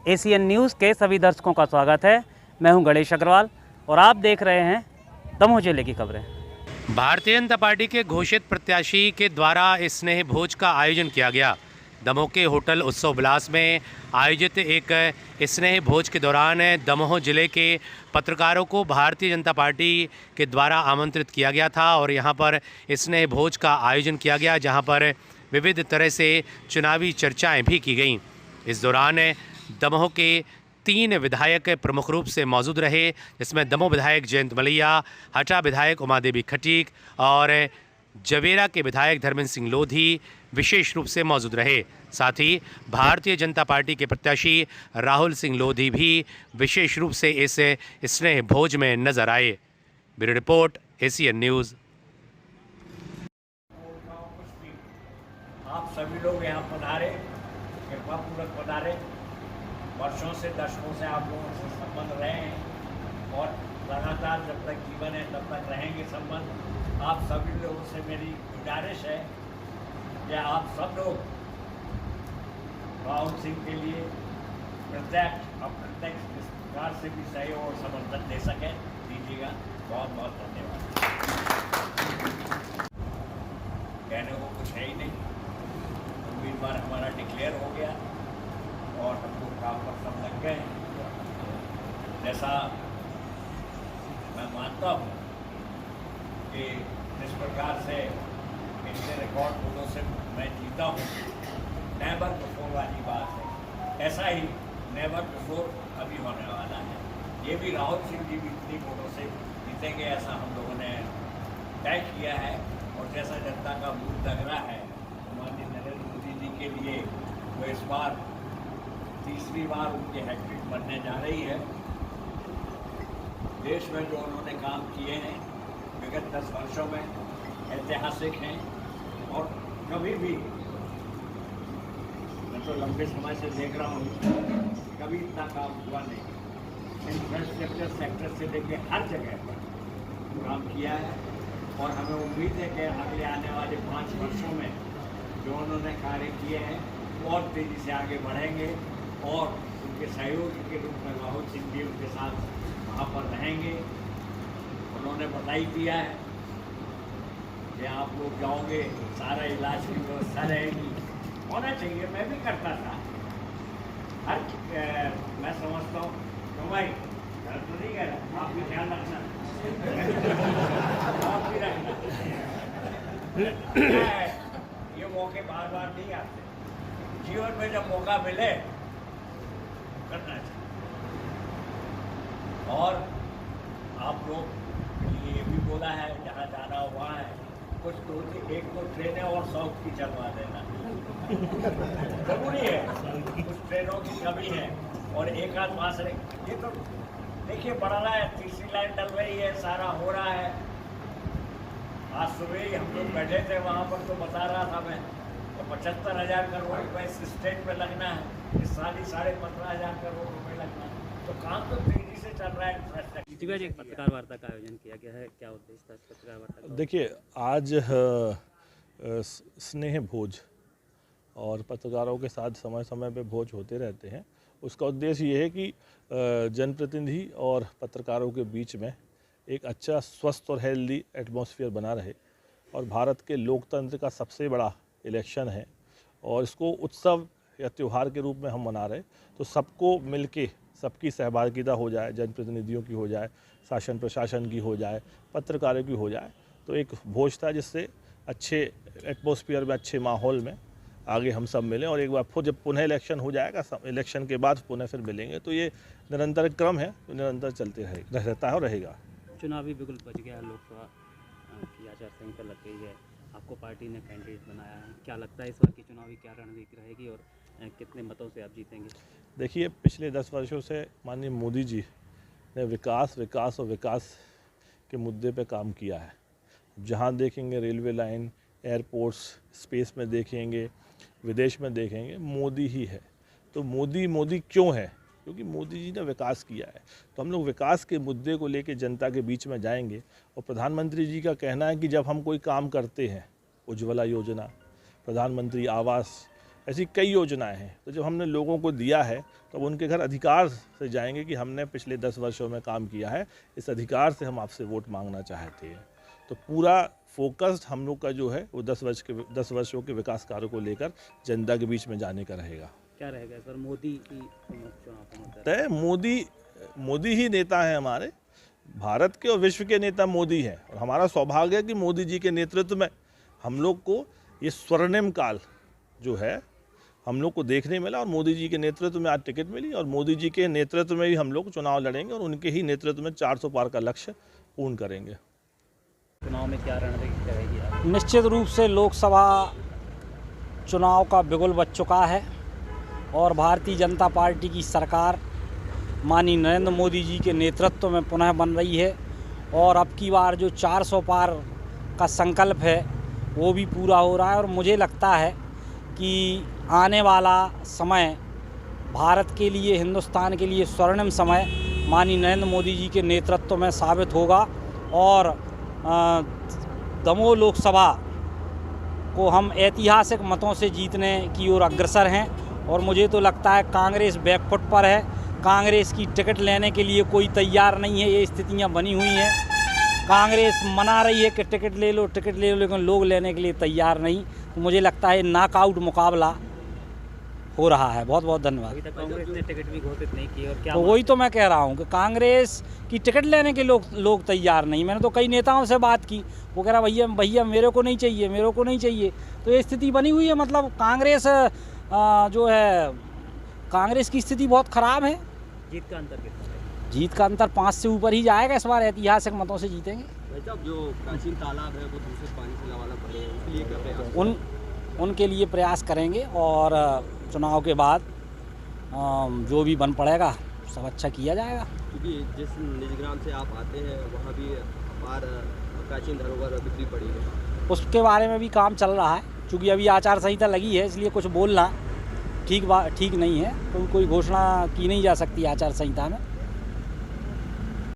ACN news के सभी दर्शकों का स्वागत है। मैं हूं गणेश अग्रवाल और आप देख रहे हैं दमोह जिले की खबरें। भारतीय जनता पार्टी के घोषित प्रत्याशी के द्वारा इस स्नेह भोज का आयोजन किया गया। दमोह के होटल उत्सव विलास में आयोजित एक स्नेह भोज के दौरान दमोह जिले के पत्रकारों को भारतीय जनता पार्टी के द्वारा आमंत्रित किया गया था और यहां पर स्नेह भोज का आयोजन किया गया, जहां पर विविध तरह से चुनावी चर्चाएं भी की गईं। इस दौरान दमोह के 3 विधायक प्रमुख रूप से मौजूद रहे, जिसमें दमोह विधायक जयंत मलैया, हटा विधायक उमा देवी खटीक और जवेरा के विधायक धर्मेंद्र सिंह लोधी विशेष रूप से मौजूद रहे। साथ ही भारतीय जनता पार्टी के प्रत्याशी राहुल सिंह लोधी भी विशेष रूप से इस स्नेह भोज में नजर आए। Bureau report, ACN news. आप सभी लोग यहाँ पधारे, कृपापूर्वक पधारे। वर्षों से, दशकों से आप लोगों से संबंध रहे हैं और लगातार जब तक जीवन है तब तक रहेंगे संबंध। आप सभी लोगों से मेरी गुजारिश है कि आप सब लोग राहुल सिंह के लिए प्रत्यक्ष अप्रत्यक्ष इस प्रकार से भी सहयोग और समर्थन दे सकें, दीजिएगा। बहुत बहुत धन्यवाद। कहने को कुछ है ही नहीं, उम्मीदवार हमारा डिक्लेयर हो गया और हमको काम पर सब लग गए। जैसा मैं मानता हूँ कि जिस प्रकार से इनके रिकॉर्ड वोटों से मैं जीता हूँ, नेवर बिफोर वाली बात है, ऐसा ही नेवर बिफोर अभी होने वाला है। ये भी राहुल सिंह जी भी इतनी वोटों से जीतेंगे ऐसा हम लोगों ने तय किया है। और जैसा जनता का मूड लग रहा है, माननीय नरेंद्र मोदी जी के लिए वो इस बार तीसरी बार उनकी हैट्रिक बनने जा रही है। देश में जो उन्होंने काम किए हैं विगत 10 वर्षों में ऐतिहासिक हैं और कभी भी, मैं तो लंबे समय से देख रहा हूँ, कभी इतना काम हुआ नहीं। इंफ्रास्ट्रक्चर सेक्टर से लेकर हर जगह पर काम किया है और हमें उम्मीद है कि अगले आने वाले 5 वर्षों में जो उन्होंने कार्य किए हैं और तेज़ी से आगे बढ़ेंगे और उनके सहयोगी के रूप में राहुल सिंह जी उनके साथ वहाँ पर रहेंगे। उन्होंने बता ही दिया है कि आप लोग जाओगे, सारा इलाज की व्यवस्था रहेगी, होना चाहिए। मैं भी करता था मैं समझता हूँ। तो भाई घर तो नहीं कह रहा, आप भी ध्यान रखना, आप भी रखना। ये मौके बार बार नहीं आते, जीवन में जब मौका मिले करना चाहिए। और आप लोग ये भी बोला है जहाँ जाना हुआ है, कुछ तो एक दो ट्रेनें और साउथ की चलवा देना जरूरी है। कुछ ट्रेनों की कमी है और एक आध पास ये तो देखिए बढ़ रहा है, तीसरी लाइन डल रही है, सारा हो रहा है। आज सुबह ही हम लोग बैठे थे वहाँ पर, तो बता रहा था मैं, तो 75,000 करोड़ रुपये इस स्टेट में लगना है, इस साल ही 15,500 करोड़ रुपये लगना है। तो काम तो तेजी से चल रहा है। इंफ्रास्ट्रक्चर। एक पत्रकार वार्ता का आयोजन किया गया है, क्या उद्देश्य था इस पत्रकार वार्ता का? देखिए, आज स्नेह भोज और पत्रकारों के साथ समय समय पे भोज होते रहते हैं। उसका उद्देश्य ये है कि जनप्रतिनिधि और पत्रकारों के बीच में एक अच्छा स्वस्थ और हेल्दी एटमॉस्फेयर बना रहे। और भारत के लोकतंत्र का सबसे बड़ा इलेक्शन है और इसको उत्सव या त्यौहार के रूप में हम मना रहे, तो सबको मिलके सबकी सहभागिता हो जाए, जनप्रतिनिधियों की हो जाए, शासन प्रशासन की हो जाए, पत्रकारों की हो जाए, तो एक भोज था जिससे अच्छे एटमॉस्फेयर में, अच्छे माहौल में आगे हम सब मिलें। और एक बार फिर जब पुनः इलेक्शन हो जाएगा, इलेक्शन के बाद पुनः फिर मिलेंगे, तो ये निरंतर क्रम है, तो निरंतर चलते रहता है और रहेगा। चुनावी बिगुल बच गया, लोकसभा की आचार संहिता लग गई है, आपको पार्टी ने कैंडिडेट बनाया है, क्या लगता है इस बार की चुनावी क्या रणनीति रहेगी और कितने मतों से आप जीतेंगे? देखिए, पिछले 10 वर्षों से माननीय मोदी जी ने विकास और विकास के मुद्दे पे काम किया है। जहाँ देखेंगे रेलवे लाइन, एयरपोर्ट्स, स्पेस में देखेंगे, विदेश में देखेंगे, मोदी ही है। तो मोदी क्यों है? क्योंकि मोदी जी ने विकास किया है। तो हम लोग विकास के मुद्दे को लेके जनता के बीच में जाएंगे। और प्रधानमंत्री जी का कहना है कि जब हम कोई काम करते हैं, उज्ज्वला योजना, प्रधानमंत्री आवास ऐसी कई योजनाएं हैं। तो जब हमने लोगों को दिया है तो अब उनके घर अधिकार से जाएंगे कि हमने पिछले 10 वर्षों में काम किया है, इस अधिकार से हम आपसे वोट मांगना चाहते हैं। तो पूरा फोकस्ड हम लोग का जो है वो 10 वर्षों के विकास कार्यों को लेकर जनता के बीच में जाने का रहेगा। क्या रहेगा सर मोदी की चुनाव का मुद्दा? तय मोदी ही नेता है हमारे भारत के और विश्व के नेता मोदी हैं, और हमारा सौभाग्य है कि मोदी जी के नेतृत्व में हम लोग को ये स्वर्णिम काल जो है हम लोग को देखने मिला, और मोदी जी के नेतृत्व में आज टिकट मिली, और मोदी जी के नेतृत्व में ही हम लोग चुनाव लड़ेंगे और उनके ही नेतृत्व में 400 पार का लक्ष्य पूर्ण करेंगे। चुनाव में क्या रणनीति रहेगी आप? निश्चित रूप से लोकसभा चुनाव का बिगुल बज चुका है और भारतीय जनता पार्टी की सरकार माननीय नरेंद्र मोदी जी के नेतृत्व में पुनः बन रही है, और अब की बार जो 400 पार का संकल्प है वो भी पूरा हो रहा है। और मुझे लगता है कि आने वाला समय भारत के लिए, हिंदुस्तान के लिए स्वर्णिम समय माननीय नरेंद्र मोदी जी के नेतृत्व में साबित होगा, और दमोह लोकसभा को हम ऐतिहासिक मतों से जीतने की ओर अग्रसर हैं। और मुझे तो लगता है कांग्रेस बैकफुट पर है, कांग्रेस की टिकट लेने के लिए कोई तैयार नहीं है। ये स्थितियां बनी हुई हैं, कांग्रेस मना रही है कि टिकट ले लो, लेकिन लोग लेने के लिए तैयार नहीं। तो मुझे लगता है नॉकआउट मुकाबला हो रहा है। बहुत बहुत धन्यवाद। अभी तक कांग्रेस ने टिकट भी घोषित नहीं की, और क्या तो वही तो मैं कह रहा हूँ कि कांग्रेस की टिकट लेने के लोग तैयार नहीं। मैंने तो कई नेताओं से बात की, वो कह रहा भैया मेरे को नहीं चाहिए। तो ये स्थिति बनी हुई है, मतलब कांग्रेस जो है, कांग्रेस की स्थिति बहुत ख़राब है। जीत का अंतर कितना है? जीत का अंतर 5 से ऊपर ही जाएगा इस बार, ऐतिहासिक मतों से जीतेंगे। भाई साहब, जो प्राचीन तालाब है वो दूषित पानी से लबालब भरे हैं, उसके लिए क्या प्रयास? उनके लिए प्रयास करेंगे, और चुनाव के बाद जो भी बन पड़ेगा सब अच्छा किया जाएगा। क्योंकि जिस निजग्राम से आप आते हैं वहाँ भी अपार प्राचीन धरोहर बिखरी पड़ी है, उसके बारे में भी काम चल रहा है। क्योंकि अभी आचार संहिता लगी है, इसलिए कुछ बोलना ठीक नहीं है, तो कोई घोषणा की नहीं जा सकती आचार संहिता में।